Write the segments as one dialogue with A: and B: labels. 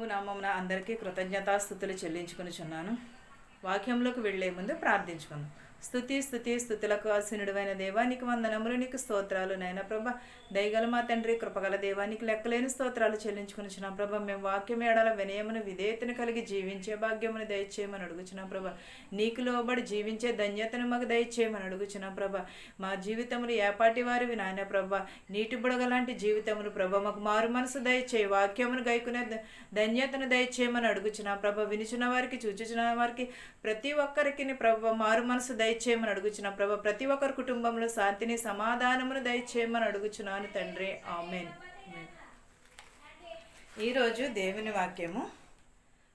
A: నామమున అందరికీ కృతజ్ఞతాస్థుతులు చెల్లించుకొనుచున్నాను. వాక్యంలోకి వెళ్లే ముందు ప్రార్థించుకుందాం. స్థుతులకు ఆసీనుడైన దేవానికి వందనములు, నీకు స్తోత్రాలు నాయన ప్రభ. దయగల మా తండ్రి, కృపగల దేవానికి లెక్కలేని స్తోత్రాలు చెల్లించుకునిచున్నాం ప్రభ. మేము వాక్యం ఏడాల వినయమును విధేయతను కలిగి జీవించే భాగ్యమును దయచేయమని అడుగుచున్నాం ప్రభ. నీకు లోబడి జీవించే ధన్యతను మాకు దయచేయమని అడుగుచున్నాం ప్రభ. మా జీవితములు ఏపాటి వారివి నాయన ప్రభ. నీటి బుడగ లాంటి జీవితములు ప్రభ. మాకు మారు మనసు దయచేయి, వాక్యమును గైకునే ధన్యతను దయచేయమని అడుగుచున్నాం ప్రభ. వినుచున్న వారికి, చూచుచున్న వారికి, ప్రతి ఒక్కరికి ప్రభ మారు మనసు దయచేయమని అడుగుచున్నాం ప్రభ. ప్రతి ఒక్కరి కుటుంబంలో శాంతిని, సమాధానమును దయచేయమని అడుగుచున్నాను తండ్రి. ఆమేన్. ఈరోజు దేవుని వాక్యము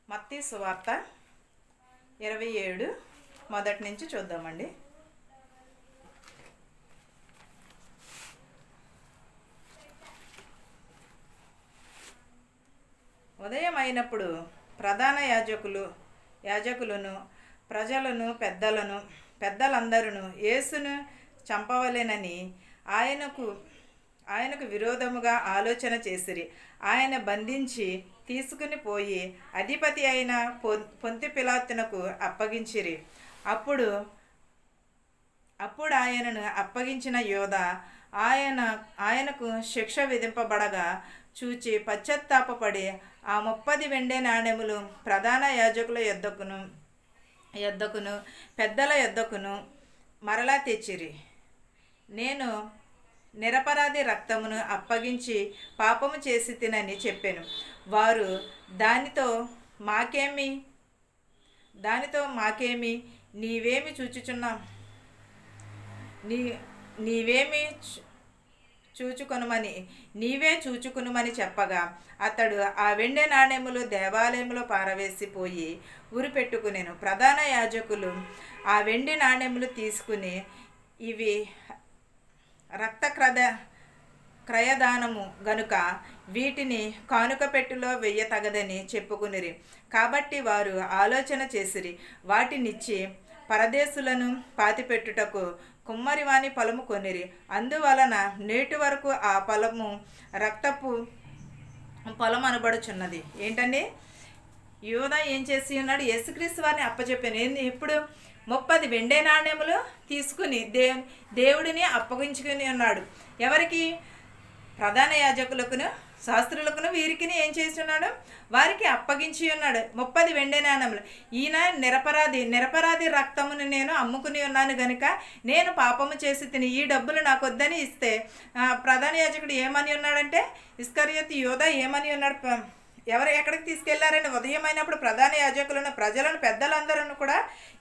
A: మత్తయి సువార్త 27 మొదటి నుంచి చూద్దామండి. ఉదయం అయినప్పుడు ప్రధాన యాజకులను ప్రజలను పెద్దలందరూ యేసును చంపవలెనని ఆయనకు విరోధముగా ఆలోచన చేసిరి. ఆయన బంధించి తీసుకుని పోయి అధిపతి అయిన పొంతి పిలాతునకు అప్పగించిరి. అప్పుడు ఆయనను అప్పగించిన యోధ ఆయనకు శిక్ష విధింపబడగా చూచి పశ్చాత్తాపపడి ఆ 30 వెండి నాణెములు ప్రధాన యాజకుల యొద్దకును పెద్దల యొద్దకును మరలా తెచ్చిరి. నేను నిరపరాధి రక్తమును అప్పగించి పాపము చేసి తినని చెప్పాను. వారు దానితో మాకేమి నీవేమి నీవే చూచుకొనుమని చెప్పగా అతడు ఆ వెండి నాణెములు దేవాలయంలో పారవేసిపోయి ఉరిపెట్టుకునేను. ప్రధాన యాజకులు ఆ వెండి నాణెములు తీసుకుని, ఇవి రక్త క్రయదానము గనుక వీటిని కానుక పెట్టెలో వెయ్యతగదని చెప్పుకునిరి. కాబట్టి వారు ఆలోచన చేసిరి. వాటినిచ్చి పరదేశులను పాతిపెట్టుటకు కుమ్మరివాని పొలము కొనిరి. అందువలన నేటి వరకు ఆ పొలము రక్తపు పొలం అనబడుచున్నది. ఏంటండి, యోధ ఏం చేసి ఉన్నాడు? యేసుక్రీస్తు వారిని అప్పచెప్పాను. ఇప్పుడు 30 వెండి నాణ్యములు తీసుకుని దేవుడిని అప్పగించుకుని ఉన్నాడు. ఎవరికి? ప్రధాన యాజకులకును శాస్త్రులకును వీరికి ఏం చేసి ఉన్నాడు? వారికి అప్పగించి ఉన్నాడు 30 వెండి నాణెములు. ఈయన నిరపరాధి రక్తమును నేను అమ్ముకుని ఉన్నాను గనుక నేను పాపము చేసి తిని ఈ డబ్బులు నాకు వద్దని ఇస్తే ప్రధాన యాజకుడు ఏమని ఉన్నాడంటే, ఇస్కరియోతు యోధ ఏమని ఉన్నాడు? ఎక్కడికి తీసుకెళ్లారని ఉదయం అయినప్పుడు ప్రధాన యాజకులను ప్రజలను పెద్దలందరూ కూడా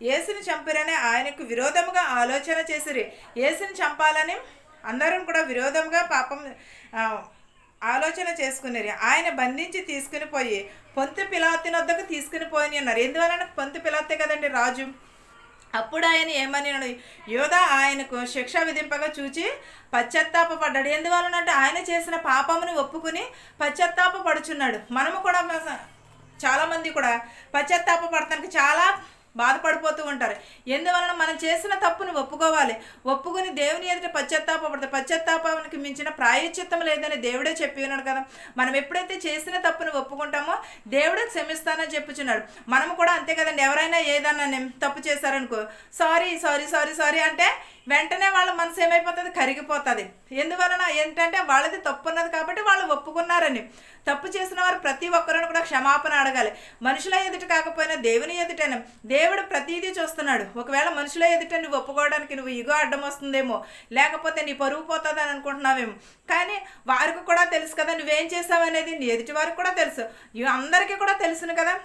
A: యేసుని చంపిరని ఆయనకు విరోధముగా ఆలోచన చేసిరి. యేసుని చంపాలని అందరూ కూడా విరోధంగా పాపం ఆలోచన చేసుకునేది. ఆయన బంధించి తీసుకుని పోయి పొంతి పిలాతు వద్దకు తీసుకుని పోయి ఉన్నారు. ఎందువలన? పొంతి పిలాతే కదండి రాజు. అప్పుడు ఆయన ఏమని యోధ ఆయనకు శిక్ష విధింపగా చూచి పశ్చాత్తాపడ్డాడు. ఎందువలనంటే ఆయన చేసిన పాపమును ఒప్పుకుని పశ్చాత్తాపడుచున్నాడు. మనము కూడా చాలామంది కూడా పశ్చాత్తాపడటానికి చాలా బాధపడిపోతూ ఉంటారు. ఎందువలన? మనం చేసిన తప్పును ఒప్పుకుని దేవుని ఎదుట పశ్చాత్తాపడతాం. పశ్చాత్తాపానికి మించిన ప్రాయశ్చిత్తం లేదని దేవుడే చెప్పి ఉన్నాడు కదా. మనం ఎప్పుడైతే చేసిన తప్పును ఒప్పుకుంటామో దేవుడే క్షమిస్తానని చెప్పుచున్నాడు. మనము కూడా అంతే కదండి. ఎవరైనా ఏదన్నా తప్పు చేశారనుకో, సారీ అంటే వెంటనే వాళ్ళ మనసు ఏమైపోతుంది? కరిగిపోతుంది. ఎందువలన? ఏంటంటే వాళ్ళది తప్పు ఉన్నది కాబట్టి వాళ్ళు ఒప్పుకున్నారని. తప్పు చేసిన వారు ప్రతి ఒక్కరిని కూడా క్షమాపణ అడగాలి. మనుషుల ఎదుట కాకపోయినా దేవుని ఎదుటైనా దేవుడు ప్రతిదీ చూస్తున్నాడు. ఒకవేళ మనుషుల ఎదుట నువ్వు ఒప్పుకోవడానికి నువ్వు ఇగో అడ్డం వస్తుందేమో, లేకపోతే నీ పరువు పోతుంది అని అనుకుంటున్నావేమో. కానీ వారికి కూడా తెలుసు కదా నువ్వేం చేసావు అనేది. నీ ఎదుటి వారికి కూడా తెలుసు, అందరికీ కూడా తెలుసును కదా.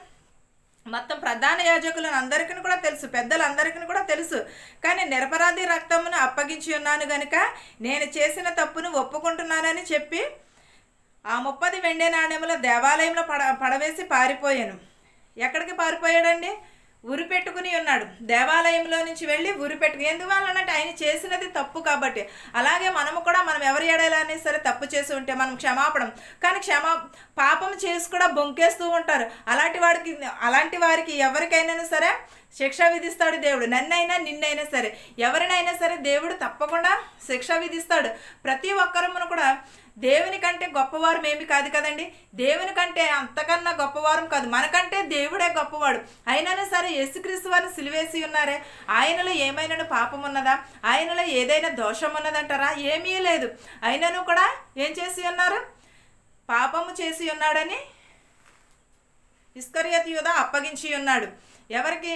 A: మొత్తం ప్రధాన యాజకులను అందరికీ కూడా తెలుసు, పెద్దలందరికీ కూడా తెలుసు. కానీ నిరపరాధి రక్తమును అప్పగించి ఉన్నాను గనుక నేను చేసిన తప్పును ఒప్పుకుంటున్నానని చెప్పి ఆ 30 వెండి నాణెముల దేవాలయంలో పడవేసి పారిపోయాను. ఎక్కడికి పారిపోయాడండి? ఉరిపెట్టుకుని ఉన్నాడు. దేవాలయంలో నుంచి వెళ్ళి ఉరిపెట్టుకు. ఎందువల్లనంటే ఆయన చేసినది తప్పు కాబట్టి. అలాగే మనం ఎవరి ఎడలైనా సరే తప్పు చేసి ఉంటే మనం క్షమాపణం. కానీ పాపం చేసి కూడా బొంకేస్తూ ఉంటారు. అలాంటి వారికి ఎవరికైనా సరే శిక్ష విధిస్తాడు దేవుడు. నన్నైనా నిన్నైనా సరే ఎవరినైనా సరే దేవుడు తప్పకుండా శిక్ష విధిస్తాడు. ప్రతి ఒక్కరమును కూడా దేవుని కంటే గొప్పవారం ఏమి కాదు కదండి. దేవుని కంటే అంతకన్నా గొప్పవారం కాదు, మనకంటే దేవుడే గొప్పవాడు. అయినా సరే యేసుక్రీస్తు వారిని సిలువేసి ఉన్నారే, ఆయనలో ఏమైనా పాపం ఉన్నదా, ఆయనలో ఏదైనా దోషం ఉన్నదంటారా? ఏమీ లేదు. అయినను కూడా ఏం చేసి ఉన్నారు? పాపము చేసి ఉన్నాడని ఇస్కరియోతు యూదా అప్పగించి ఉన్నాడు. ఎవరికి?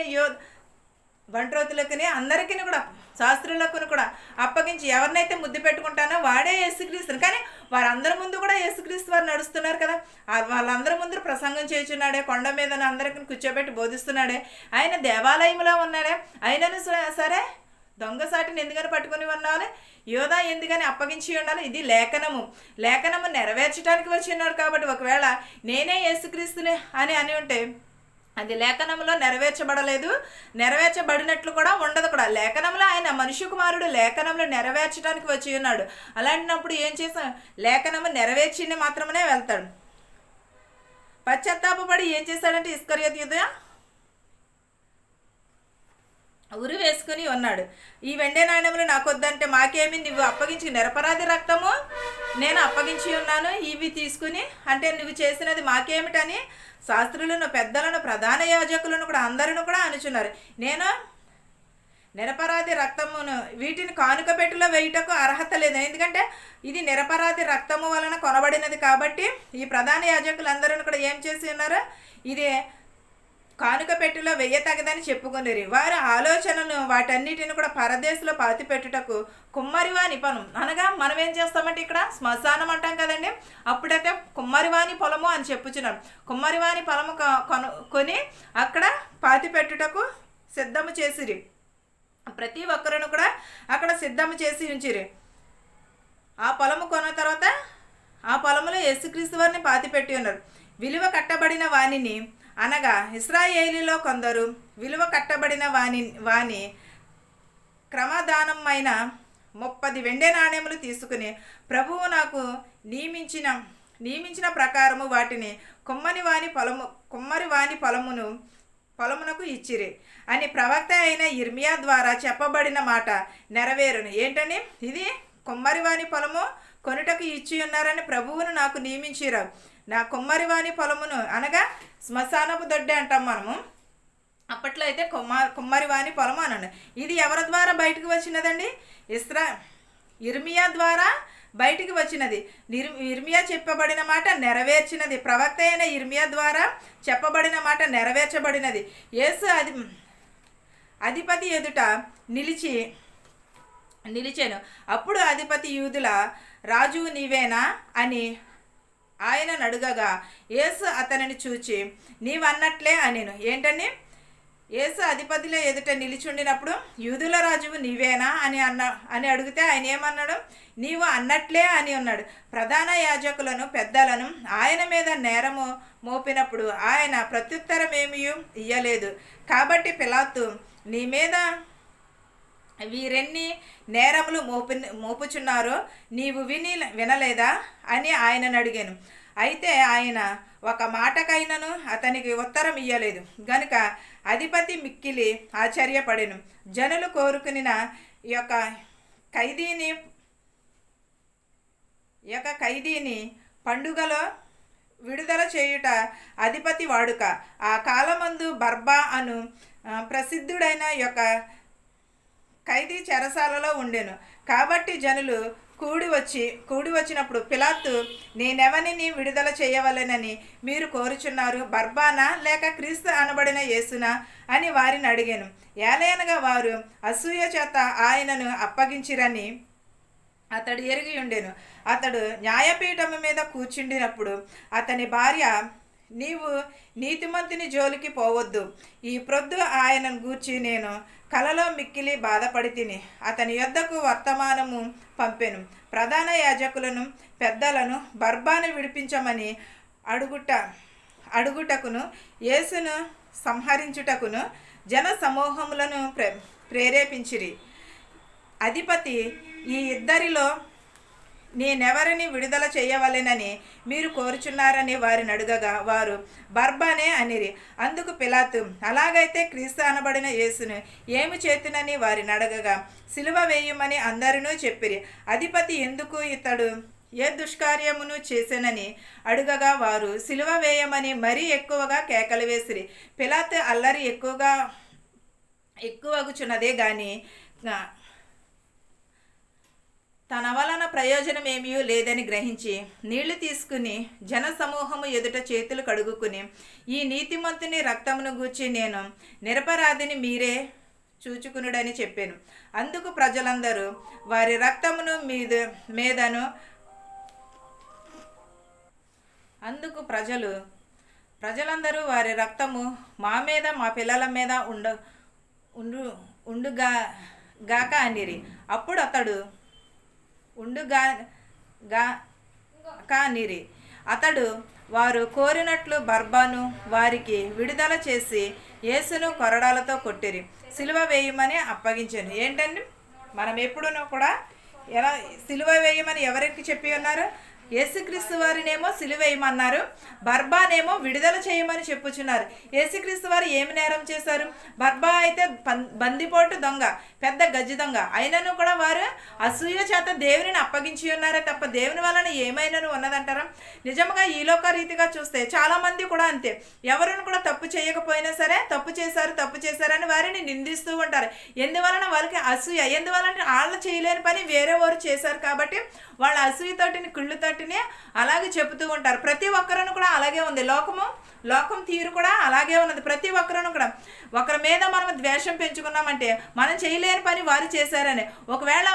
A: బంట్రోతులకుని అందరికీ కూడా, శాస్త్రులకు కూడా అప్పగించి ఎవరినైతే ముద్దు పెట్టుకుంటానో వాడే యేసుక్రీస్తుని. కానీ వారందరి ముందు కూడా యేసుక్రీస్తు వారు నడుస్తున్నారు కదా, వాళ్ళందరి ముందు ప్రసంగం చేస్తున్నాడే, కొండ మీద అందరికీ కూర్చోబెట్టి బోధిస్తున్నాడే, ఆయన దేవాలయంలో ఉన్నాడే. అయినను సరే దొంగసాటిని ఎందుకని పట్టుకుని ఉండాలి, యోధా ఎందుకని అప్పగించి ఉండాలి? ఇది లేఖనము నెరవేర్చడానికి వచ్చి ఉన్నాడు. కాబట్టి ఒకవేళ నేనే యేసుక్రీస్తుని అని ఉంటే అది లేఖనంలో నెరవేర్చబడలేదు, నెరవేర్చబడినట్లు కూడా ఉండదు కూడా. లేఖనంలో ఆయన మనుష్య కుమారుడు లేఖనంలో నెరవేర్చడానికి వచ్చి ఉన్నాడు. అలాంటినప్పుడు ఏం చేసాం? లేఖనము నెరవేర్చింది మాత్రమే వెళ్తాడు. పశ్చాత్తాపడి ఏం చేశాడంటే ఇస్కరియోతు యూదా ఉరి వేసుకుని ఉన్నాడు. ఈ వెండి నాణ్యములు నాకు వద్దంటే మాకేమి, నువ్వు అప్పగించి నిరపరాధి రక్తము నేను అప్పగించి ఉన్నాను, ఇవి తీసుకుని అంటే నువ్వు చేసినది మాకేమిటని శాస్త్రులను, పెద్దలను, ప్రధాన యాజకులను కూడా అందరూ కూడా అనుచున్నారు. నేను నిరపరాధి రక్తమును వీటిని కానుక పెట్టిలో వేయుటకు అర్హత లేదు, ఎందుకంటే ఇది నిరపరాధి రక్తము వలన కొనబడినది. కాబట్టి ఈ ప్రధాన యాజకులందరూ కూడా ఏం చేసి ఉన్నారు? ఇది కానుక పెట్టిలో వెయ్యతగదని చెప్పుకునేరు. వారి ఆలోచనను వాటన్నిటిని కూడా పరదేశంలో పాతి పెట్టుటకు కుమ్మరివాని పొలం, అనగా మనం ఏం చేస్తామంటే ఇక్కడ శ్మశానం అంటాం కదండి, అప్పుడైతే కుమ్మరివాని పొలము అని చెప్పుచున్నాం. కుమ్మరివాని పొలము కొని అక్కడ పాతి పెట్టుటకు సిద్ధము చేసిరి. ప్రతి ఒక్కరును కూడా అక్కడ సిద్ధము చేసి ఉంచిరి. ఆ పొలము కొన్న తర్వాత ఆ పొలములో యేసుక్రీస్తు వారిని పాతి పెట్టి ఉన్నారు. విలువ కట్టబడిన వాణిని, అనగా ఇశ్రాయేలీలో కొందరు విలువ కట్టబడిన వాని క్రమదానమైన 30 వెండి నాణ్యములు తీసుకుని ప్రభువు నాకు నియమించిన ప్రకారము వాటిని కుమ్మరి వాని పొలమునకు ఇచ్చిరి అని ప్రవక్త అయిన ఇర్మియా ద్వారా చెప్పబడిన మాట నెరవేరును. ఏంటని? ఇది కుమ్మరివాని పొలము కొనుటకు ఇచ్చి ఉన్నారని ప్రభువును నాకు నియమించిరా. నా కుమ్మరివాని పొలమును, అనగా శ్మశానపు దొడ్డి అంటాం మనము, అప్పట్లో అయితే కుమ్మరివాని పొలము అనండి. ఇది ఎవరి ద్వారా బయటకు వచ్చినదండి? ఇర్మియా ద్వారా బయటికి వచ్చినది. ఇర్మియా చెప్పబడిన మాట నెరవేర్చినది. ప్రవక్త అయిన ఇర్మియా ద్వారా చెప్పబడిన మాట నెరవేర్చబడినది. యేసు అధిపతి ఎదుట నిలిచాను. అప్పుడు అధిపతి యూదుల రాజు నీవేనా అని ఆయనను అడుగగా యేసు అతనిని చూచి నీవన్నట్లే అనేను. ఏంటని? యేసు అధిపతిలో ఎదుట నిలిచుండినప్పుడు యూదుల రాజువు నీవేనా అని అడిగితే ఆయన ఏమన్నాడు? నీవు అన్నట్లే అని ఉన్నాడు. ప్రధాన యాజకులను, పెద్దలను ఆయన మీద నేరము మోపినప్పుడు ఆయన ప్రత్యుత్తరమేమీ ఇయ్యలేదు. కాబట్టి పిలాతు నీ మీద వీరెన్ని నేరములు మోపుచున్నారో నీవు వినలేదా అని ఆయనను అడిగాను. అయితే ఆయన ఒక మాటకైనను అతనికి ఉత్తరం ఇయ్యలేదు గనుక అధిపతి మిక్కిలి ఆశ్చర్యపడెను. జనులు కోరుకునిన ఈ యొక్క ఖైదీని పండుగలో విడుదల చేయుట అధిపతి వాడుక. ఆ కాలమందు బర్బా అను ప్రసిద్ధుడైన యొక్క ఖైదీ చెరసాలలో ఉండెను. కాబట్టి జనులు కూడి వచ్చినప్పుడు పిలాతు నేనెవరిని విడుదల చేయవలెనని మీరు కోరుచున్నారు, బర్బానా లేక క్రీస్తు అనబడిన యేసునా అని వారిని అడిగాను. ఏలయనగా వారు అసూయ చేత ఆయనను అప్పగించిరని అతడు ఎరిగి ఉండెను. అతడు న్యాయపీఠము మీద కూర్చుండినప్పుడు అతని భార్య నీవు నీతిమంతుని జోలికి పోవద్దు, ఈ ప్రొద్దు ఆయనను గూర్చి నేను కలలో మిక్కిలి బాధపడి తిని అతని యొద్దకు వర్తమానము పంపెను. ప్రధాన యాజకులను, పెద్దలను బర్బాను విడిపించమని అడుగుటకును యేసును సంహరించుటకును జన సమూహములను ప్రేరేపించిరి. అధిపతి ఈ ఇద్దరిలో నేనెవరిని విడుదల చేయవలెనని మీరు కోరుచున్నారని వారిని అడుగగా వారు బర్బానే అనిరి. అందుకు పిలాతు అలాగైతే క్రీస్తు అనబడిన యేసును ఏమి చేతునని వారిని అడగగా సిలువ వేయమని అందరినూ చెప్పిరి. అధిపతి ఎందుకు ఇతడు ఏ దుష్కార్యమును చేసెనని అడుగగా వారు సిలువ వేయమని మరీ ఎక్కువగా కేకలు వేసిరి. పిలాతు అల్లరి ఎక్కువగుచున్నదే గాని తన వలన ప్రయోజనమేమీ లేదని గ్రహించి నీళ్లు తీసుకుని జనసమూహము ఎదుట చేతులు కడుగుకుని, ఈ నీతిమంతుని రక్తమును గూర్చి నేను నిరపరాధిని మీరే చూచుకునుడని చెప్పాను. అందుకు ప్రజలందరూ వారి రక్తమును మీదను అందుకు ప్రజలందరూ వారి రక్తము మా మీద మా పిల్లల మీద ఉండుగాక అనిరి. అప్పుడు అతడు అతడు వారు కోరినట్లు బర్బాను వారికి విడుదల చేసి యేసును కొరడాలతో కొట్టిరి, సిలువ వేయమని అప్పగించాను. ఏంటండి, మనం ఎప్పుడూ కూడా ఎలా సిలువ వేయమని ఎవరికి చెప్పి ఉన్నారు? యేసుక్రీస్తు వారినేమో సిలువేయమన్నారు, బర్బానేమో విడుదల చేయమని చెప్పుచున్నారు. యేసుక్రీస్తు వారు ఏమి నేరం చేశారు? బర్బా అయితే బందిపోటు దొంగ, పెద్ద గజ్జి దొంగ. అయినను కూడా వారు అసూయ చేత దేవుని అప్పగించి ఉన్నారే తప్ప దేవుని వలన ఏమైనాను ఉన్నదంటారా? నిజంగా ఈ లోక రీతిగా చూస్తే చాలా మంది కూడా అంతే. ఎవరును కూడా తప్పు చేయకపోయినా సరే తప్పు చేశారని వారిని నిందిస్తూ ఉంటారు. ఎందువలన వాళ్ళకి అసూయ. ఎందువలన వాళ్ళు చేయలేని పని వేరే వారు చేశారు కాబట్టి వాళ్ళ అసూయతోటిని కుళ్ళుతోటిని అలాగే చెబుతూ ఉంటారు. ప్రతి ఒక్కరూ కూడా అలాగే ఉంది. లోకం తీరు కూడా అలాగే ఉన్నది. ప్రతి ఒక్కరూ కూడా ఒకరి మీద మనం ద్వేషం పెంచుకున్నామంటే మనం చేయలేని పని వారు చేశారని. ఒకవేళ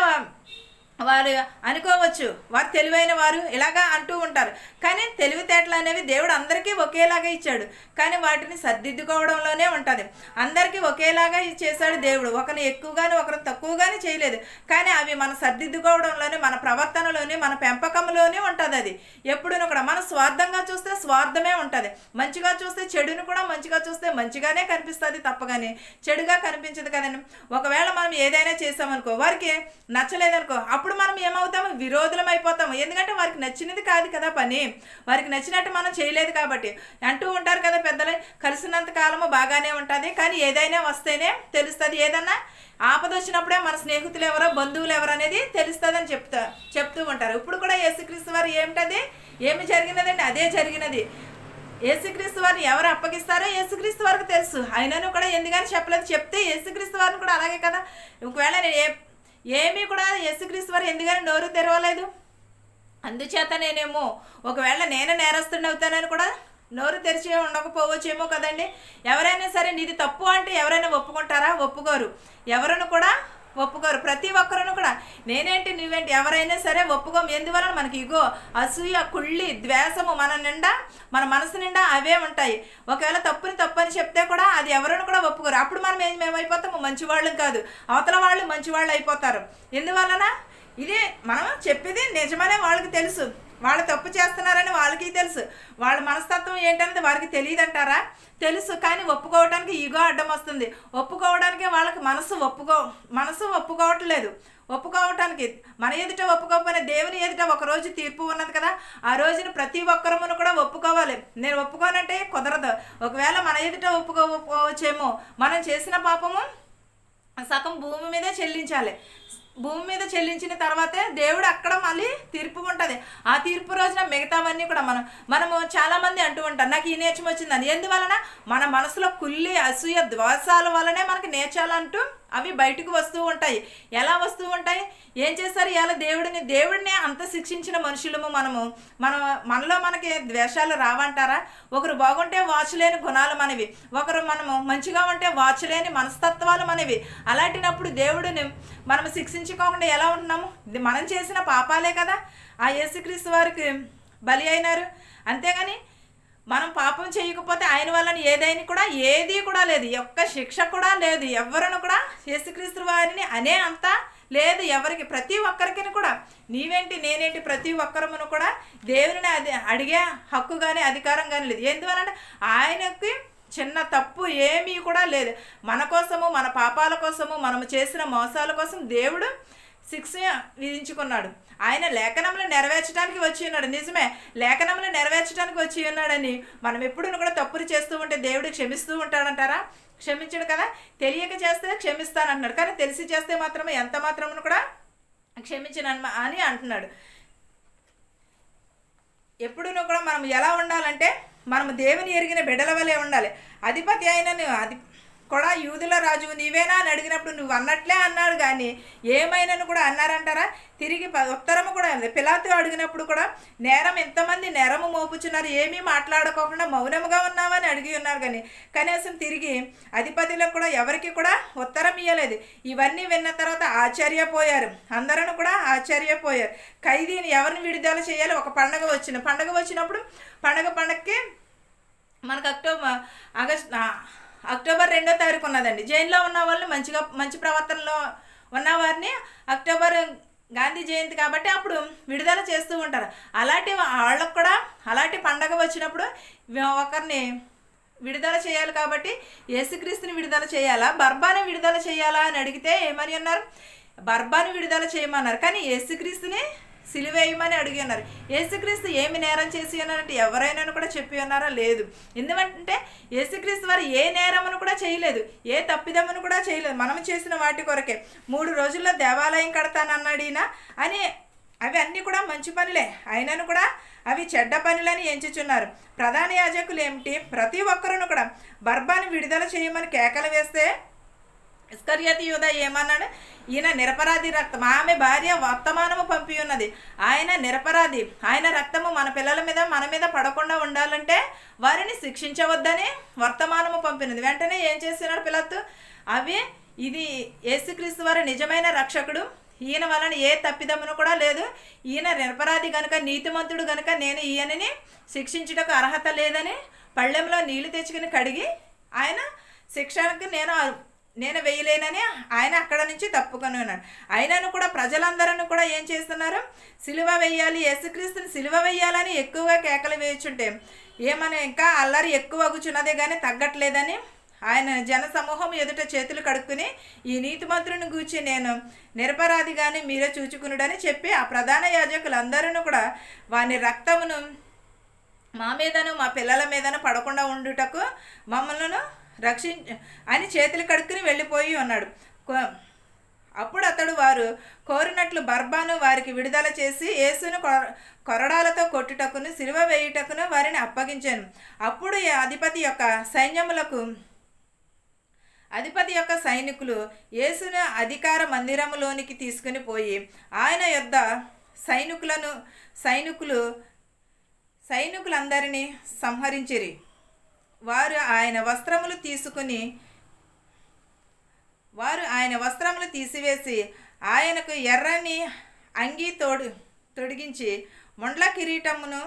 A: వారు అనుకోవచ్చు, వారు తెలివైన వారు ఇలాగా అంటూ ఉంటారు. కానీ తెలివితేటలు అనేవి దేవుడు అందరికీ ఒకేలాగా ఇచ్చాడు. కానీ వాటిని సర్దిద్దుకోవడంలోనే ఉంటుంది. అందరికీ ఒకేలాగా చేశాడు దేవుడు. ఒకరిని ఎక్కువగాని ఒకరిని తక్కువగాని చేయలేదు. కానీ అవి మన సర్దిద్దుకోవడంలోనే, మన ప్రవర్తనలోనే, మన పెంపకంలోనే ఉంటుంది. అది ఎప్పుడూ కూడా మనం స్వార్థంగా చూస్తే స్వార్థమే ఉంటుంది. మంచిగా చూస్తే చెడును కూడా మంచిగా చూస్తే మంచిగానే కనిపిస్తుంది తప్పగానే చెడుగా కనిపించదు కదండి. ఒకవేళ మనం ఏదైనా చేసామనుకో, వారికి నచ్చలేదనుకో, అప్పుడు మనం ఏమవుతాము? విరోధులం అయిపోతాము. ఎందుకంటే వారికి నచ్చినది కాదు కదా పని, వారికి నచ్చినట్టు మనం చేయలేదు కాబట్టి. అంటూ ఉంటారు కదా పెద్దలు, కలిసినంత కాలము బాగానే ఉంటుంది, కానీ ఏదైనా వస్తేనే తెలుస్తుంది. ఏదన్నా ఆపద వచ్చినప్పుడే మన స్నేహితులు ఎవరో బంధువులు ఎవరు అనేది తెలుస్తుందని చెప్తూ ఉంటారు. ఇప్పుడు కూడా యేసుక్రీస్తు వారు ఏమి జరిగినదండి? అదే జరిగినది. యేసుక్రీస్తు వారిని ఎవరు అప్పగిస్తారో యేసుక్రీస్తు వారికి తెలుసు. అయినను కూడా ఎందుకని చెప్పలేదు? చెప్తే యేసుక్రీస్తు వారిని కూడా అలాగే కదా. ఒకవేళ నేను ఏమీ కూడా యేసుక్రీస్తు వారు ఎందుకని నోరు తెరవలేదు? అందుచేత నేనేమో ఒకవేళ నేను నేరస్తుడిని అవుతానని కూడా నోరు తెరిచి ఉండకపోవచ్చేమో కదండి. ఎవరైనా సరే నీది తప్పు అంటే ఎవరైనా ఒప్పుకుంటారా? ఒప్పుకోరు. ఎవరిని కూడా ఒప్పుకోరు. ప్రతి ఒక్కరును కూడా నేనేంటి నువ్వేంటి ఎవరైనా సరే ఒప్పుకోము. ఎందువలన మనకి ఇగో అసూయ, కుళ్ళి, ద్వేషము మన మనసు నిండా అవే ఉంటాయి. ఒకవేళ తప్పని చెప్తే కూడా అది ఎవరైనా కూడా ఒప్పుకోరు. అప్పుడు మనం ఏమైపోతాము? మంచివాళ్ళం కాదు, అవతల వాళ్ళు మంచివాళ్ళు అయిపోతారు. ఎందువలన ఇది మనం చెప్పేది నిజమనే వాళ్ళకి తెలుసు. వాళ్ళు తప్పు చేస్తున్నారని వాళ్ళకి తెలుసు. వాళ్ళ మనస్తత్వం ఏంటనేది వారికి తెలియదంటారా? తెలుసు. కానీ ఒప్పుకోవడానికి ఈగో అడ్డం వస్తుంది. ఒప్పుకోవడానికి వాళ్ళకి మనసు ఒప్పుకోవట్లేదు. ఒప్పుకోవటానికి మన ఎదుట ఒప్పుకోకపోయినా దేవుని ఎదుట ఒకరోజు తీర్పు ఉన్నది కదా. ఆ రోజున ప్రతి ఒక్కరమును కూడా ఒప్పుకోవాలి. నేను ఒప్పుకోనంటే కుదరదు. ఒకవేళ మన ఎదుట ఒప్పుకోవచ్చేమో, మనం చేసిన పాపము సగం భూమి మీదే చెల్లించాలి. భూమి మీద చెల్లించిన తర్వాతే దేవుడు అక్కడ మళ్ళీ తీర్పు ఉంటుంది. ఆ తీర్పు రోజున మిగతావన్నీ కూడా మనము చాలామంది అంటూ ఉంటారు, నాకు ఈ నేర్చం వచ్చిందని. ఎందువలన మన మనసులో కుళ్ళి, అసూయ, ద్వేషాల వల్లనే మనకి నేర్చాలంటూ అవి బయటకు వస్తూ ఉంటాయి. ఎలా వస్తూ ఉంటాయి? ఏం చేస్తారు? ఇలా దేవుడిని అంత శిక్షించిన మనుషులము మనలో మనకి ద్వేషాలు రావంటారా? ఒకరు బాగుంటే వాచలేని గుణాలు మనవి, మనము మంచిగా ఉంటే వాచలేని మనస్తత్వాలు మనవి. అలాంటినప్పుడు దేవుడిని మనం శిక్షించుకోకుండా ఎలా ఉంటున్నాము? ఇది మనం చేసిన పాపాలే కదా ఆ యేసుక్రీస్తు వారికి బలి అయినారు. అంతేగాని మనం పాపం చేయకపోతే ఆయన వలన ఏది కూడా లేదు, ఒక్క శిక్ష కూడా లేదు. ఎవరిని కూడా యేసుక్రీస్తు వారిని అనే అంత లేదు ఎవరికి. ప్రతి ఒక్కరికి కూడా నీవేంటి నేనేంటి ప్రతి ఒక్కరమును కూడా దేవుని అడిగే హక్కు కానీ అధికారం కానీ లేదు. ఎందువలంటే ఆయనకి చిన్న తప్పు ఏమీ కూడా లేదు. మన కోసము, మన పాపాల కోసము, మనము చేసిన మోసాల కోసం దేవుడు శిక్ష విధించుకున్నాడు. ఆయన లేఖనములు నెరవేర్చడానికి వచ్చి ఉన్నాడు. నిజమే, లేఖనములు నెరవేర్చడానికి వచ్చి ఉన్నాడని మనం ఎప్పుడు కూడా తప్పులు చేస్తూ ఉంటే దేవుడు క్షమిస్తూ ఉంటాడంటారా? క్షమించడు కదా. తెలియక చేస్తే క్షమిస్తానంటున్నాడు, కానీ తెలిసి చేస్తే మాత్రమే ఎంత మాత్రమును కూడా క్షమించను అని అంటున్నాడు. ఎప్పుడూ కూడా మనం ఎలా ఉండాలంటే మనము దేవుని ఎరిగిన బిడ్డల వలె ఉండాలి. అధిపతి అయినను కూడా యూదుల రాజు నీవేనా అని అడిగినప్పుడు నువ్వు అన్నట్లే అన్నాడు, కానీ ఏమైనాను కూడా అన్నారంటారా? తిరిగి ఉత్తరము కూడా పిలాతు అడిగినప్పుడు కూడా నేరం ఎంతమంది నేరము మోపుచున్నారు, ఏమీ మాట్లాడుకోకుండా మౌనముగా ఉన్నామని అడిగి ఉన్నారు, కానీ కనీసం తిరిగి అధిపతులకు కూడా ఎవరికి కూడా ఉత్తరం ఇవ్వలేదు. ఇవన్నీ విన్న తర్వాత ఆశ్చర్యపోయారు, అందరూ కూడా ఆశ్చర్యపోయారు. ఖైదీని ఎవరిని విడుదల చేయాలి? ఒక పండగ వచ్చినప్పుడు పండగకి మనకు అక్టోబర్ 2వ తారీఖు ఉన్నదండి. జైల్లో ఉన్న వాళ్ళని మంచి ప్రవర్తనలో ఉన్నవారిని అక్టోబర్ గాంధీ జయంతి కాబట్టి అప్పుడు విడుదల చేస్తూ ఉంటారు. అలాంటి వాళ్ళకు కూడా అలాంటి పండగ వచ్చినప్పుడు ఒకరిని విడుదల చేయాలి కాబట్టి యేసుక్రీస్తుని విడుదల చేయాలా, బర్బాని విడుదల చేయాలా అని అడిగితే ఏమని అన్నారు? బర్బాని విడుదల చేయమన్నారు, కానీ యేసుక్రీస్తుని సిలువేయమని అడిగి ఉన్నారు. యేసుక్రీస్తు ఏమి నేరం చేసి ఉన్నారంటే ఎవరైనా కూడా చెప్పి ఉన్నారా? లేదు. ఎందుకంటే యేసుక్రీస్తు వారు ఏ నేరమును కూడా చేయలేదు, ఏ తప్పిదమును కూడా చేయలేదు. మనం చేసిన వాటి కొరకే 3 రోజుల్లో దేవాలయం కడతానన్నాడు ఈయన అని. అవి అన్నీ కూడా మంచి పనులే, అయినను కూడా అవి చెడ్డ పనులని ఎంచుచున్నారు. ప్రధాన యాజకులు ఏమిటి? ప్రతి ఒక్కరూ కూడా బర్బాని విడుదల చేయమని కేకలు వేస్తే ఇస్కరియోతు యూదా ఏమన్నాడు? ఈయన నిరపరాధి రక్తం, ఆమె భార్య వర్తమానము పంపి ఉన్నది, ఆయన నిరపరాధి, ఆయన రక్తము మన పిల్లల మీద మన మీద పడకుండా ఉండాలంటే వారిని శిక్షించవద్దని వర్తమానము పంపినది. వెంటనే ఏం చేస్తున్నాడు పిలాతు? ఇది యేసుక్రీస్తు వారి నిజమైన రక్షకుడు, ఈయన వలన ఏ తప్పిదమును కూడా లేదు, ఈయన నిరపరాధి గనుక నీతిమంతుడు గనుక నేను ఈయనని శిక్షించుటకు అర్హత లేదని పళ్ళెంలో నీళ్లు తెచ్చుకుని కడిగి ఆయన శిక్షకు నేను వేయలేనని ఆయన అక్కడ నుంచి తప్పుకొని ఉన్నాడు. అయినను కూడా ప్రజలందరూ కూడా ఏం చేస్తున్నారు? సిలువ వేయాలి, యేసుక్రీస్తుని సిలువ వేయాలని ఎక్కువగా కేకలు వేయుచుంటే ఏమని ఇంకా అల్లరి ఎక్కువ అగుచున్నదే కానీ తగ్గట్లేదని ఆయన జన సమూహం ఎదుట చేతులు కడుక్కుని ఈ నీతిమంతుడిని గూర్చి నేను నిరపరాధి కానీ మీరే చూచుకునుడని చెప్పి ఆ ప్రధాన యాజకులందరూ కూడా వాని రక్తమును మా మీదను మా పిల్లల మీదను పడకుండా ఉండుటకు మమ్మల్ని అని చేతులు కడుక్కుని వెళ్ళిపోయి ఉన్నాడు. అప్పుడు అతడు వారు కోరినట్లు బర్బాను వారికి విడుదల చేసి యేసును కొరడాలతో కొట్టుటకును సిలువ వేయుటకును వారిని అప్పగించాను. అప్పుడు అధిపతి యొక్క సైనికులు యేసును అధికార మందిరములోనికి తీసుకుని పోయి ఆయన యొద్ద సైనికులందరినీ సంహరించిరి. వారు ఆయన వస్త్రములు తీసివేసి ఆయనకు ఎర్రని అంగీ తొడిగించి మొండ్ల కిరీటమును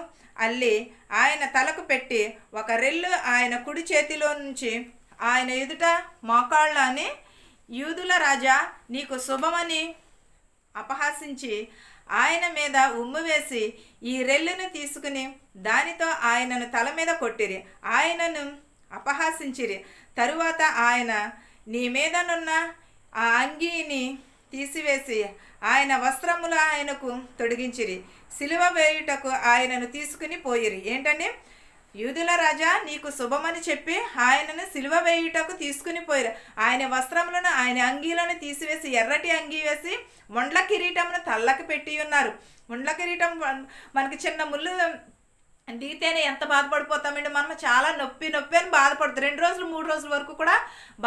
A: అల్లి ఆయన తలకు పెట్టి ఒక రెల్లు ఆయన కుడి చేతిలో నుంచి ఆయన ఎదుట మోకాళ్ళని యూదుల రాజా నీకు శుభమని అపహాసించి ఆయన మీద ఉమ్ము వేసి ఈ రెల్లును తీసుకుని దానితో ఆయనను తల మీద కొట్టిరి, ఆయనను అపహాసించిరి. తరువాత ఆయన నీ మీదనున్న ఆ అంగీని తీసివేసి ఆయన వస్త్రములు ఆయనకు తొడిగించిరి, సిలువ వేయుటకు ఆయనను తీసుకుని పోయిరి. ఏంటండి? యూదుల రాజా నీకు శుభమని చెప్పి ఆయనను సిలువ వేయుటకు తీసుకుని పోయారు. ఆయన వస్త్రములను ఆయన అంగీలను తీసివేసి ఎర్రటి అంగీ వేసి మొండ్ల కిరీటమును తల్లకి పెట్టి ఉన్నారు. మొండ్ల కిరీటం మనకి చిన్న ముళ్ళు దిగితేనే ఎంత బాధపడిపోతామండి. మనం చాలా నొప్పి అని బాధపడుతుంది. 2 రోజులు 3 రోజుల వరకు కూడా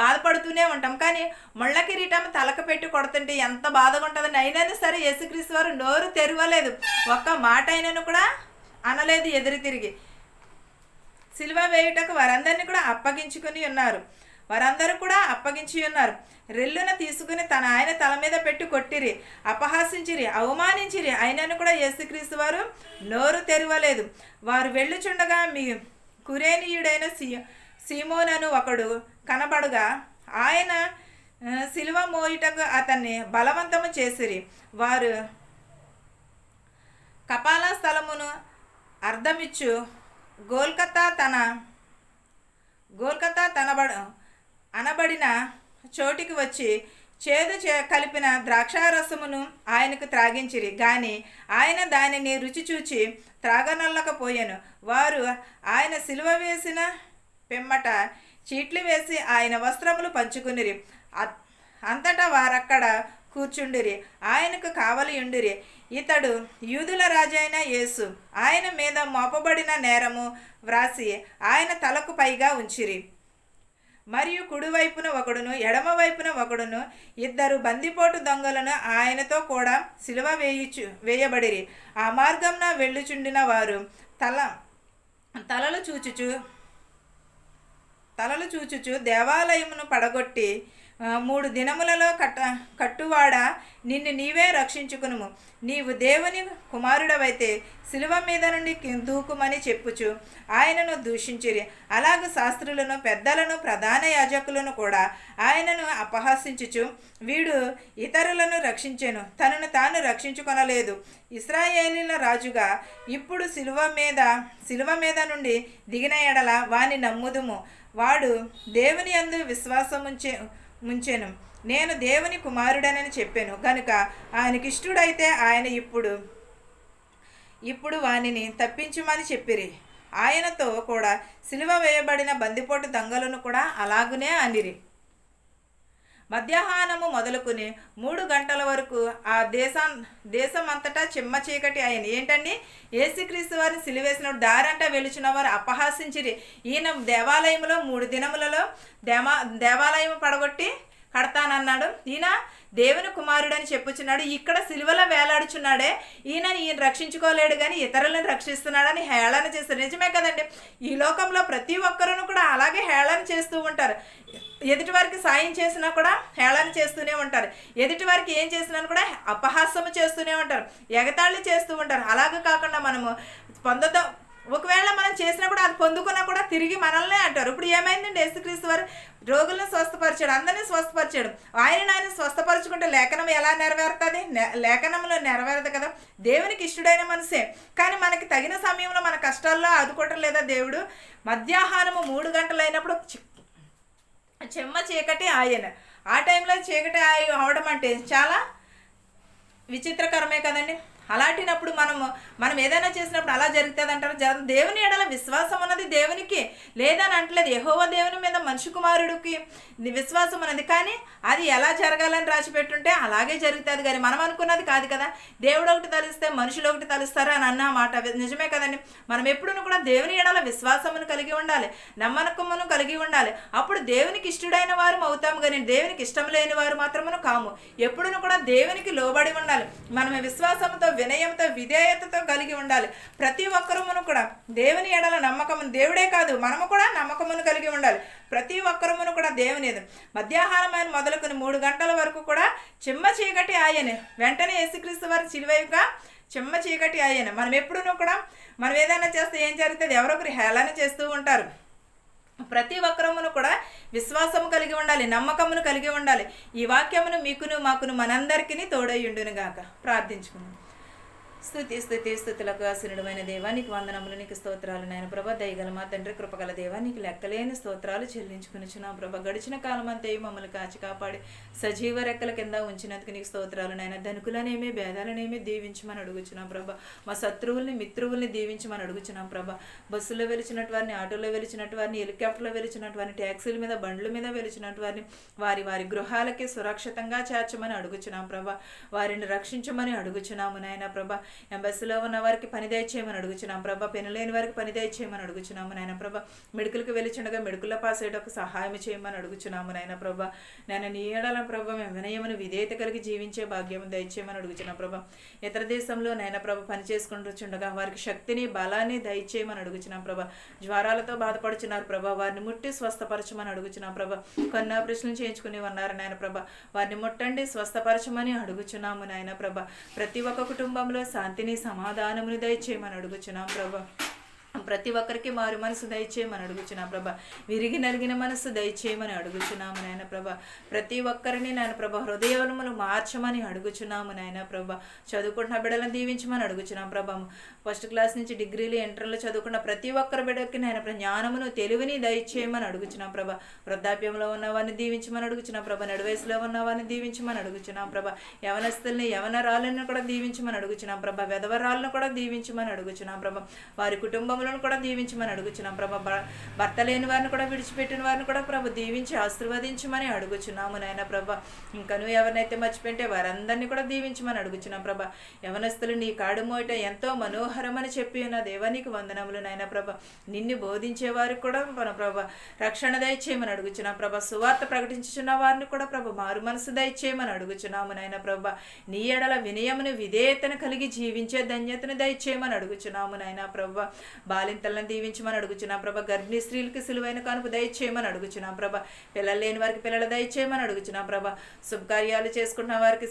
A: బాధపడుతూనే ఉంటాం. కానీ మొండ్ల కిరీటం తలక పెట్టి కొడుతుంటే ఎంత బాధగా ఉంటుందండి. అయినను సరే యేసుక్రీస్తు వారు నోరు తెరవలేదు, ఒక్క మాట అయినను కూడా అనలేదు. ఎదురు తిరిగి సిలువ వేయుటకు వారందరినీ కూడా అప్పగించుకుని ఉన్నారు. వారందరూ కూడా అప్పగించి ఉన్నారు. రెల్లున తీసుకుని ఆయన తల మీద పెట్టి కొట్టిరి, అపహాసించిరి, అవమానించిరి. అయినను కూడా యేసుక్రీస్తు వారు నోరు తెరవలేదు. వారు వెళ్ళుచుండగా కురేనీయుడైన సీమోనను ఒకడు కనబడుగా ఆయన సిలువ మోయుటకు అతన్ని బలవంతము చేసిరి. వారు కపాల స్థలమును అర్ధమిచ్చు గోల్కతా అనబడిన చోటికి వచ్చి చేదు కలిపిన ద్రాక్షారసమును ఆయనకు త్రాగించిరి, గాని ఆయన దానిని రుచి చూచి త్రాగనల్లకపోయాను. వారు ఆయన సిలువ వేసిన పిమ్మట చీట్లు వేసి ఆయన వస్త్రములు పంచుకునిరి. అంతటా వారక్కడ కూర్చుండిరి. ఆయనకు కావలియుండిరి. ఇతడు యూదుల రాజైన యేసు. ఆయన మీద మోపబడిన నేరము వ్రాసి ఆయన తలకు పైగా ఉంచిరి. మరియు కుడివైపున ఒకడును ఎడమవైపున ఒకడును ఇద్దరు బందిపోటు దొంగలను ఆయనతో కూడా సిలువ వేయబడిరి. ఆ మార్గంన వెళ్ళుచుండిన వారు తలలు చూచుచు దేవాలయమును పడగొట్టి 3 దినములలో కట్టువాడా, నిన్ను నీవే రక్షించుకునుము. నీవు దేవుని కుమారుడవైతే శిలువ మీద నుండి దూకుమని చెప్పుచు ఆయనను దూషించిరి. అలాగ శాస్త్రులను, పెద్దలను, ప్రధాన యాజకులను కూడా ఆయనను అపహాసించుచు, వీడు ఇతరులను రక్షించెను, తనను తాను రక్షించుకొనలేదు. ఇశ్రాయేలీల రాజుగా ఇప్పుడు శిలువ మీద నుండి దిగిన ఎడల వాని నమ్ముదుము. వాడు దేవుని యందు ముంచెను. నేను దేవుని కుమారుడనని చెప్పాను గనుక ఆయనకిష్టుడైతే ఆయన ఇప్పుడు వానిని తప్పించుమని చెప్పిరి. ఆయనతో కూడా సిలువ వేయబడిన బందిపోటు దొంగలను కూడా అలాగునే అనిరి. మధ్యాహ్నము మొదలుకుని 3 గంటల వరకు ఆ దేశమంతటా చిమ్మ చీకటి ఆయన. ఏంటండి? యేసుక్రీస్తు వారిని సిలువేసినప్పుడు దారంట వెలుచున్న వారు అపహాసించిరి. ఈయన దేవాలయంలో 3 దినములలో దేవాలయం పడగొట్టి కడతానన్నాడు. ఈయన దేవుని కుమారుడని చెప్పుచున్నాడు. ఇక్కడ సిలువలో వేలాడుచున్నాడే, ఈయన రక్షించుకోలేడు కానీ ఇతరులను రక్షిస్తున్నాడని హేళన చేస్తారు. నిజమే కదండి. ఈ లోకంలో ప్రతి ఒక్కరూ కూడా అలాగే హేళన చేస్తూ ఉంటారు. ఎదుటి వారికి సాయం చేసినా కూడా హేళన చేస్తూనే ఉంటారు. ఎదుటి వారికి ఏం చేసినా కూడా అపహాస్యము చేస్తూనే ఉంటారు, ఎగతాళి చేస్తూ ఉంటారు. అలాగే కాకుండా మనము ఒకవేళ మనం చేసినా కూడా అది పొందుకున్నా కూడా తిరిగి మనల్నే అంటారు. ఇప్పుడు ఏమైందండి? యేసుక్రీస్తు వారు రోగులను స్వస్థపరిచాడు, అందరినీ స్వస్థపరిచాడు. ఆయన స్వస్థపరచుకుంటే లేఖనం ఎలా నెరవేరుతుంది? లేఖనంలో నెరవేరదు కదా. దేవునికి ఇష్టడైన మనసే, కానీ మనకి తగిన సమయంలో మన కష్టాల్లో ఆదుకోవటం లేదా దేవుడు? మధ్యాహ్నము 3 గంటలు అయినప్పుడు చెమ్మ చీకటి ఆయన. ఆ టైంలో చీకటి అవడం అంటే చాలా విచిత్రకరమే కదండి. అలాంటినప్పుడు మనం ఏదైనా చేసినప్పుడు అలా జరుగుతుంది అంటారు. దేవుని ఎడల విశ్వాసం అన్నది దేవునికి లేదని అంటలేదు. యెహోవా దేవుని మీద మనిషి కుమారుడికి విశ్వాసం అన్నది, కానీ అది ఎలా జరగాలని రాసిపెట్టుంటే అలాగే జరుగుతుంది. కానీ మనం అనుకున్నది కాదు కదా. దేవుడు ఒకటి తలిస్తే మనుషులు ఒకటి తలుస్తారు అని అన్న మాట నిజమే కదండి. మనం ఎప్పుడూ కూడా దేవుని ఎడల విశ్వాసమును కలిగి ఉండాలి, నమ్మకమును కలిగి ఉండాలి. అప్పుడు దేవునికి ఇష్టడైన వారు అవుతాము, కానీ దేవునికి ఇష్టం లేని వారు మాత్రమును కాము. ఎప్పుడూ కూడా దేవునికి లోబడి ఉండాలి. మనం విశ్వాసంతో, వినయంతో, విధేయతతో కలిగి ఉండాలి. ప్రతి ఒక్కరమును కూడా దేవుని ఎడల నమ్మకమును, దేవుడే కాదు మనము కూడా నమ్మకమును కలిగి ఉండాలి. ప్రతి ఒక్కరమును కూడా దేవుని మధ్యాహ్నం మొదలుకొని 3 గంటల వరకు కూడా చిమ్మ చీకటి ఆయనే. వెంటనే యేసుక్రీస్తు వారి సిలువగా చిమ్మ చీకటి ఆయనే. మనం ఎప్పుడూ కూడా మనం ఏదైనా చేస్తే ఏం జరుగుతుంది? ఎవరొకరు హేళన చేస్తూ ఉంటారు. ప్రతి ఒక్కరమును కూడా విశ్వాసము కలిగి ఉండాలి, నమ్మకమును కలిగి ఉండాలి. ఈ వాక్యమును మీకును మాకును మనందరికీ తోడయ్యుండును గాక. ప్రార్థించుకుందాం. స్తుతులకు ఆసీనుడమైన దేవా, నీకు వందనములు, నీకు స్తోత్రాలు నాయన ప్రభా. దయగల మా తండ్రి, కృపగల దేవా, నీకు లెక్కలేని స్తోత్రాలు చెల్లించుకునిచున్నాం ప్రభా. గడిచిన కాలం అంతా మమ్మల్ని కాచి కాపాడి సజీవ రెక్కల కింద ఉంచినందుకు నీకు స్తోత్రాలు నాయన. ధనుకులనేమి భేదాలనేమి దీవించమని అడుగుచున్నాం ప్రభా. మా శత్రువుల్ని, మిత్రువుల్ని దీవించమని అడుగుచున్నాం ప్రభా. బస్సులో వెలిచినట్టు వారిని, ఆటోలో వెలిచినట్టు వారిని, హెలికాప్టర్లో వెలిచినట్టు వారిని, ట్యాక్సీల మీద, బండ్ల మీద వెలిచినట్టు వారిని వారి వారి గృహాలకి సురక్షితంగా చేర్చమని అడుగుచున్నాం ప్రభా. వారిని రక్షించమని అడుగుచున్నాము నాయన ప్రభా. ఎంబసీలో ఉన్న వారికి పని దయచేయమని అడుగుచున్నాం ప్రభా. పెనులేని వారికి పని దయచేయమని అడుగుచున్నాము నాయన ప్రభా. మెడికల్కి వెళ్ళిచుండగా మెడికల్లో పాస్ అయ్యేటకు సహాయం చేయమని అడుగుచున్నాము నాయన ప్రభా. నేను నీ ఎడల ప్రభా మేము వినయమును, విధేయత కలిగి జీవించే భాగ్యము దయచేయమని అడుగుచున్నాం ప్రభా. ఇతర దేశంలో నాయన ప్రభా పని చేసుకుంటుండగా వారికి శక్తిని, బలాన్ని దయచేయమని అడుగుచున్నాం ప్రభా. జ్వరాలతో బాధపడుచున్నారు ప్రభా, వారిని ముట్టి స్వస్థపరచమని అడుగుచున్నాం ప్రభా. కొన్ని ఆపరేషన్లు చేయించుకుని ఉన్నారు నాయన ప్రభా, వారిని ముట్టండి, స్వస్థపరచమని అడుగుచున్నాము నాయన ప్రభా. ప్రతి ఒక్క కుటుంబంలో శాంతిని, సమాధానముని దయచేయమని అడుగుచున్నాం ప్రభా. ప్రతి ఒక్కరికి మారు మనసు దయచేయమని అడుగుచున్నాం ప్రభా. విరిగి నలిగిన మనసు దయచేయమని అడుగుచున్నాము నాయన ప్రభా. ప్రతి ఒక్కరిని నాయన ప్రభా హృదయములు మార్చమని అడుగుచున్నాము నాయన ప్రభా. చదువుకుంటున్న బిడ్డలను దీవించమని అడుగుచున్నాం ప్రభా. ఫస్ట్ క్లాస్ నుంచి డిగ్రీలు, ఇంటర్లు చదువుకున్న ప్రతి ఒక్కరి బిడ్డకి నాయన జ్ఞానమును, తెలివిని దయచేయమని అడుగుచున్నాం ప్రభా. వృద్ధాప్యంలో ఉన్న వారిని దీవించమని అడుగుచున్నాం ప్రభా. నడువయసులో ఉన్న వారిని దీవించమని అడుగుచున్నాం ప్రభా. యవనస్తుల్ని, యవనరాళ్ళను కూడా దీవించమని అడుగుచున్నాం ప్రభా. విధవరాళ్ళను కూడా దీవించమని అడుగుచున్నాం ప్రభా. వారి కుటుంబం కుటుంబములను కూడా దీవించమని అడుగుచున్నాం ప్రభా. భర్త లేని వారిని కూడా విడిచిపెట్టిన వారిని కూడా ప్రభు దీవించి ఆశీర్వదించమని అడుగుచున్నాము నాయన ప్రభా. ఇంకను ఎవరినైతే మర్చిపోయింటే వారందరినీ కూడా దీవించమని అడుగుచున్నాం ప్రభా. యవనస్తులు నీ కాడు మోయట ఎంతో మనోహరమని చెప్పి ఉన్న దేవానికి వందనములు నాయన ప్రభా. నిన్ను బోధించే వారికి కూడా మన ప్రభా రక్షణ దయచేయమని అడుగుచున్నాం ప్రభా. సువార్త ప్రకటించుచున్న వారిని కూడా ప్రభు మారు మనసు దయచేయమని అడుగుచున్నాము నాయన ప్రభా. నీ ఎడల వినయమును విధేయతను కలిగి జీవించే ధన్యతను దయచేయమని అడుగుచున్నాము నాయన ప్రభా. బాలింతలను దీవించమని అడుగుచున్నాం ప్రభా. గర్భిణీ స్త్రీలకి సులువైన కానుక దయచేయమని అడుగుచున్నాం ప్రభా. పిల్లలు లేని వారికి పిల్లలు దయచేయమని అడుగుచున్నాం ప్రభా. శుభకార్యాలు చేసుకుంటున్న వారికి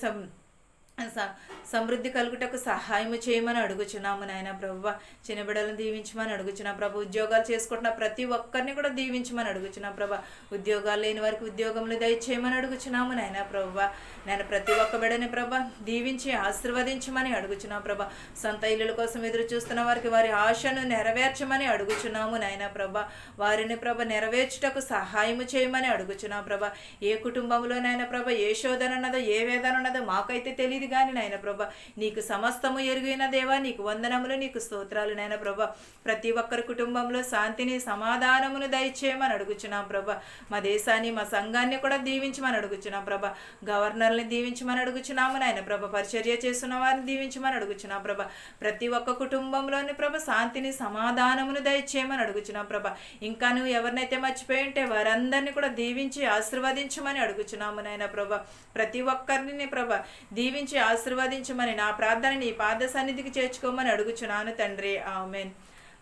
A: సమృద్ధి కలుగుటకు సహాయము చేయమని అడుగుచున్నాము నాయన ప్రభు. చిన్న బిడ్డలను దీవించమని అడుగుచున్నాం ప్రభు. ఉద్యోగాలు చేసుకుంటున్న ప్రతి ఒక్కరిని కూడా దీవించమని అడుగుచున్నాం ప్రభా. ఉద్యోగాలు లేని వారికి ఉద్యోగములు దయచేయమని అడుగుచున్నాము నాయన ప్రభు. నేను ప్రతి ఒక్క బిడ్డని ప్రభా దీవించి ఆశీర్వదించమని అడుగుచున్నాం ప్రభా. సొంత ఇల్లుల కోసం ఎదురు చూస్తున్న వారికి వారి ఆశను నెరవేర్చమని అడుగుచున్నాము నాయన ప్రభా. వారిని ప్రభ నెరవేర్చుటకు సహాయము చేయమని అడుగుచున్నాం ప్రభా. ఏ కుటుంబంలోనైనా ప్రభ ఏ శోధన ఉన్నదో ఏ వేదన ఉన్నదో మాకైతే తెలియదు కానీ నాయన ప్రభా, నీకు సమస్తము ఎరుగైన దేవా, నీకు వందనములు, నీకు స్తోత్రాలు నాయన ప్రభా. ప్రతి ఒక్కరి కుటుంబంలో శాంతిని సమాధానమును దయచేయమని అడుగుచున్నాం ప్రభా. మా దేశాన్ని మా సంఘాన్ని కూడా దీవించమని అడుగుచున్నాం ప్రభా. గవర్నర్ని దీవించమని అడుగుచున్నాము నాయన ప్రభా. పరిచర్య చేస్తున్న వారిని దీవించమని అడుగుచున్నాం ప్రభా. ప్రతి ఒక్క కుటుంబంలోని ప్రభ శాంతిని సమాధానమును దయచేయమని అడుగుచున్నాం ప్రభా. ఇంకా నువ్వు ఎవరినైతే మర్చిపోయి ఉంటే వారందరినీ కూడా దీవించి ఆశీర్వదించమని అడుగుచున్నాము నాయన ప్రభా. ప్రతి ఒక్కరిని ప్రభా దీవించి ఆశీర్వదించమని నా ప్రార్థన నీ పాద సన్నిధికి చేర్చుకోమని అడుగుచున్నాను తండ్రి. ఆమేన్.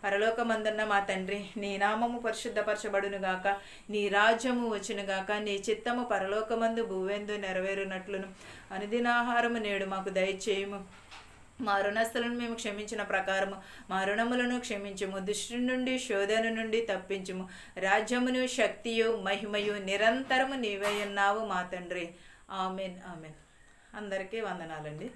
A: పరలోకమందున్న మా తండ్రి, నీ నామము పరిశుద్ధపరచబడునుగాక, నీ రాజ్యము వచ్చునుగాక, నీ చిత్తము పరలోకమందు భూవెందు నెరవేరునట్లును అనుదినాహారము నేడు మాకు దయచేయము. మా రుణస్థులను మేము క్షమించిన ప్రకారము మా రుణములను క్షమించుము. దుష్టి నుండి శోధన నుండి తప్పించుము. రాజ్యమును శక్తియు మహిమయు నిరంతరము నీవై ఉన్నావు మా తండ్రి. ఆమెన్. ఆమెన్. అందరికీ వందనాలండి.